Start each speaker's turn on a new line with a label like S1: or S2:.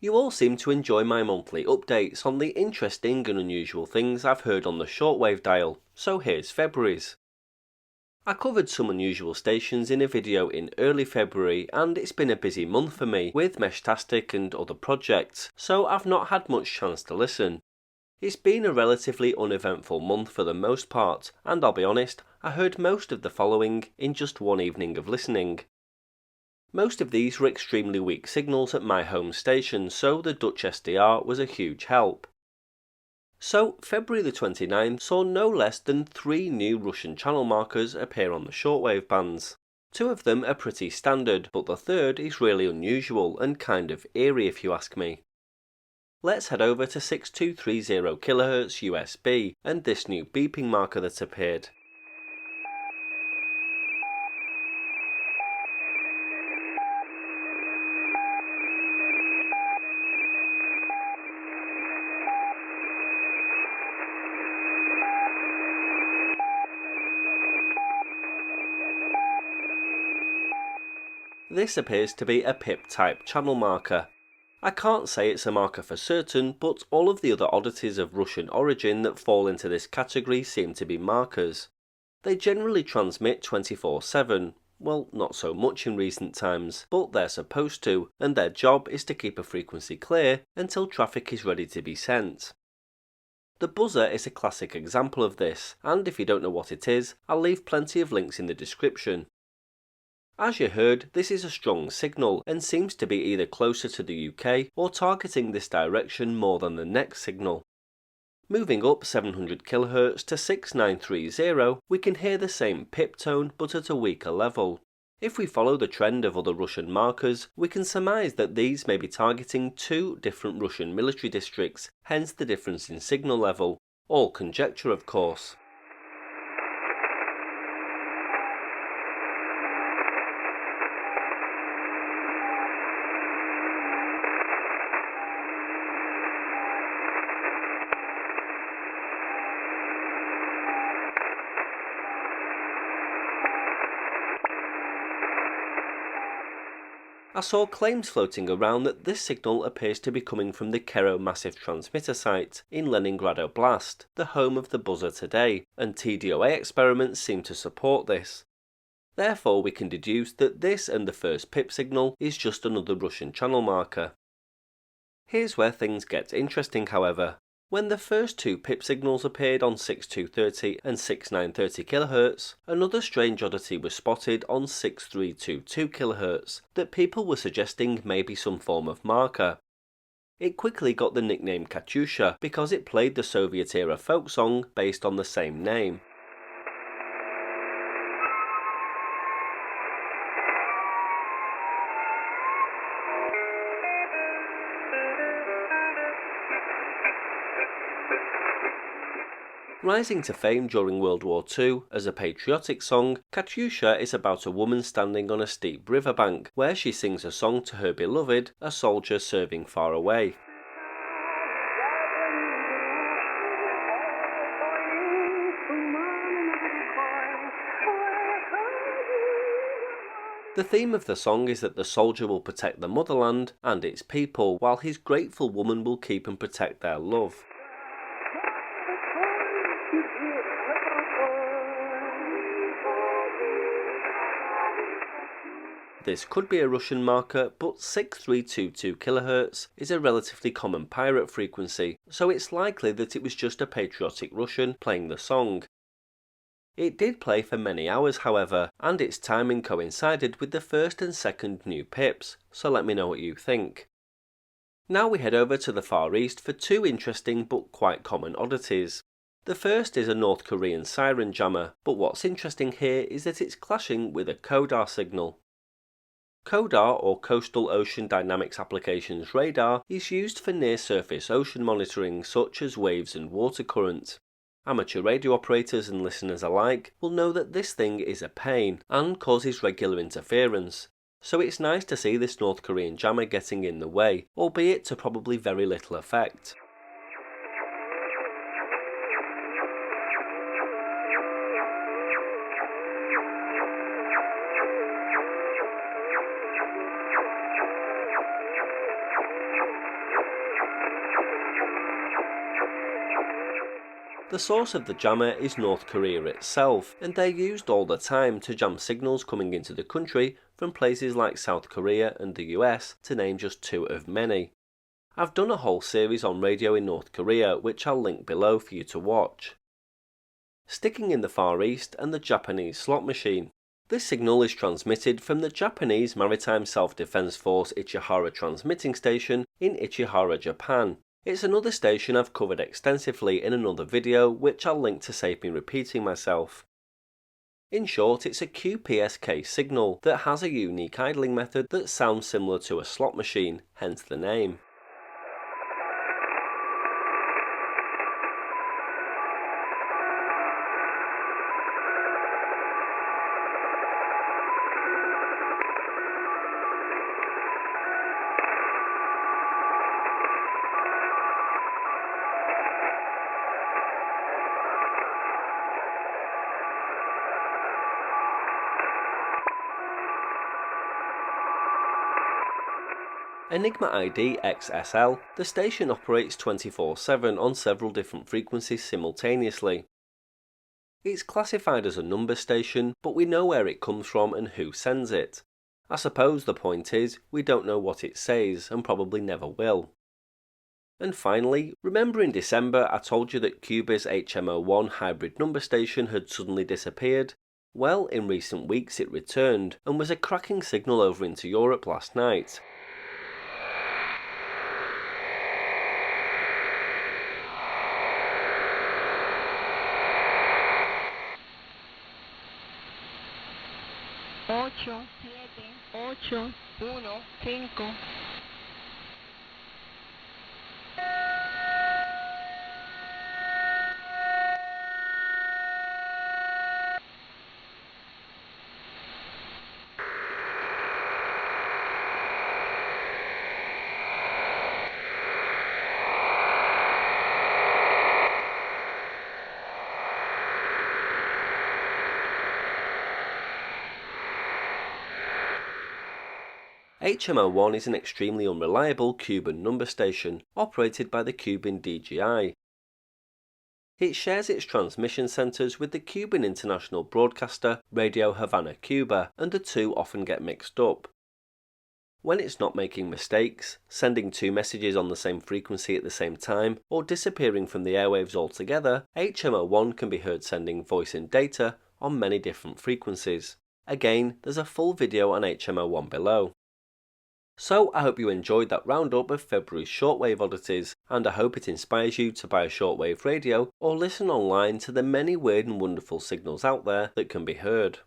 S1: You all seem to enjoy my monthly updates on the interesting and unusual things I've heard on the shortwave dial, so here's February's. I covered some unusual stations in a video in early February, and it's been a busy month for me with Meshtastic and other projects, so I've not had much chance to listen. It's been a relatively uneventful month for the most part, and I'll be honest, I heard most of the following in just one evening of listening. Most of these were extremely weak signals at my home station, so the Dutch SDR was a huge help. So, February the 29th saw no less than 3 new Russian channel markers appear on the shortwave bands. 2 of them are pretty standard, but the third is really unusual and kind of eerie if you ask me. Let's head over to 6230 kHz USB and this new beeping marker that appeared. This appears to be a PIP-type channel marker. I can't say it's a marker for certain, but all of the other oddities of Russian origin that fall into this category seem to be markers. They generally transmit 24/7, well, not so much in recent times, but they're supposed to, and their job is to keep a frequency clear until traffic is ready to be sent. The buzzer is a classic example of this, and if you don't know what it is, I'll leave plenty of links in the description. As you heard, this is a strong signal and seems to be either closer to the UK or targeting this direction more than the next signal. Moving up 700 kHz to 6930, we can hear the same pip tone but at a weaker level. If we follow the trend of other Russian markers, we can surmise that these may be targeting 2 different Russian military districts, hence the difference in signal level. All conjecture, of course. I saw claims floating around that this signal appears to be coming from the Kero Massive Transmitter site in Leningrad Oblast, the home of the buzzer today, and TDOA experiments seem to support this. Therefore, we can deduce that this and the first PIP signal is just another Russian channel marker. Here's where things get interesting, however. When the first 2 PIP signals appeared on 6230 and 6930 kHz, another strange oddity was spotted on 6322 kHz that people were suggesting may be some form of marker. It quickly got the nickname Katyusha because it played the Soviet-era folk song based on the same name. Rising to fame during World War II as a patriotic song, Katyusha is about a woman standing on a steep riverbank where she sings a song to her beloved, a soldier serving far away. The theme of the song is that the soldier will protect the motherland and its people, while his grateful woman will keep and protect their love. This could be a Russian marker, but 6322 kHz is a relatively common pirate frequency, so it's likely that it was just a patriotic Russian playing the song. It did play for many hours, however, and its timing coincided with the first and second new pips, so let me know what you think. Now we head over to the Far East for 2 interesting but quite common oddities. The first is a North Korean siren jammer, but what's interesting here is that it's clashing with a CODAR signal. CODAR, or Coastal Ocean Dynamics Applications Radar, is used for near-surface ocean monitoring such as waves and water current. Amateur radio operators and listeners alike will know that this thing is a pain and causes regular interference, so it's nice to see this North Korean jammer getting in the way, albeit to probably very little effect. The source of the jammer is North Korea itself, and they're used all the time to jam signals coming into the country from places like South Korea and the US, to name just two of many. I've done a whole series on radio in North Korea, which I'll link below for you to watch. Sticking in the Far East and the Japanese slot machine. This signal is transmitted from the Japanese Maritime Self-Defense Force Ichihara transmitting station in Ichihara, Japan. It's another station I've covered extensively in another video, which I'll link to save me repeating myself. In short, it's a QPSK signal that has a unique idling method that sounds similar to a slot machine, hence the name. Enigma ID XSL, the station operates 24/7 on several different frequencies simultaneously. It's classified as a number station, but we know where it comes from and who sends it. I suppose the point is, we don't know what it says, and probably never will. And finally, remember in December I told you that Cuba's HMO1 hybrid number station had suddenly disappeared? Well, in recent weeks it returned, and was a cracking signal over into Europe last night.
S2: Ocho, 7, 8, 1, 5.
S1: HMO1 is an extremely unreliable Cuban number station, operated by the Cuban DGI. It shares its transmission centres with the Cuban international broadcaster Radio Havana, Cuba, and the two often get mixed up. When it's not making mistakes, sending two messages on the same frequency at the same time, or disappearing from the airwaves altogether, HMO1 can be heard sending voice and data on many different frequencies. Again, there's a full video on HMO1 below. So I hope you enjoyed that roundup of February's shortwave oddities, and I hope it inspires you to buy a shortwave radio or listen online to the many weird and wonderful signals out there that can be heard.